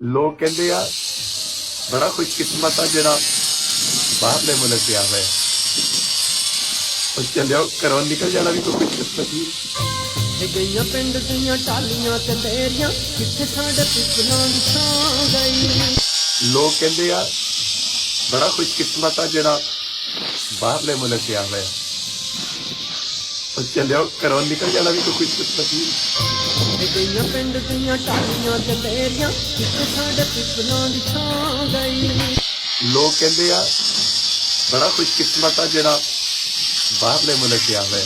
ਲੋਕ ਕਹਿੰਦੇ ਆ ਬੜਾ ਖੁਸ਼ਕਿਸਮਤ ਆ ਜਿਹੜਾ ਬਾਹਰਲੇ ਮੁਲਕ ਗਿਆ ਹੋਇਆ। ਉਹ ਚੱਲਿਓ ਘਰੋਂ ਨਿਕਲ ਜਾਣਾ ਵੀ ਕੋਈ ਖੁਸ਼ਕਿਸਮਤ ਹੀ। ਗਈਆਂ ਪਿੰਡ ਦੀਆਂ ਟਾਲੀਆਂ ਤੇ ਤੇਰੀਆਂ ਕਿੱਥੇ ਸਾਡੇ ਪਿਛਲਾਂ ਦੀ ਛਾਂ ਗਈ। ਲੋਕ ਕਹਿੰਦੇ ਆ ਬੜਾ ਖੁਸ਼ਕਿਸਮਤ ਆ ਜਿਹੜਾ ਬਾਹਰਲੇ ਮੁਲਕ ਗਿਆ ਹੋਇਆ। ਉਹ ਚੱਲਿਓ ਘਰੋਂ ਨਿਕਲ ਜਾਣਾ ਵੀ ਕੋਈ ਖੁਸ਼ਕਿਸਮਤ ਹੀ। ਗਈਆਂ ਪਿੰਡ ਦੀਆਂ ਟਾਲੀਆਂ ਤੇ ਤੇਰੀਆਂ ਕਿੱਥੇ ਸਾਡੇ ਪਿਛਲਾਂ ਦੀ ਛਾਂ ਗਈ। ਲੋਕ ਕਹਿੰਦੇ ਆ ਬੜਾ ਖੁਸ਼ਕਿਸਮਤ ਆ ਜਿਹੜਾ ਬਾਹਰਲੇ ਮੁਲਕ ਗਿਆ ਹੋਇਆ।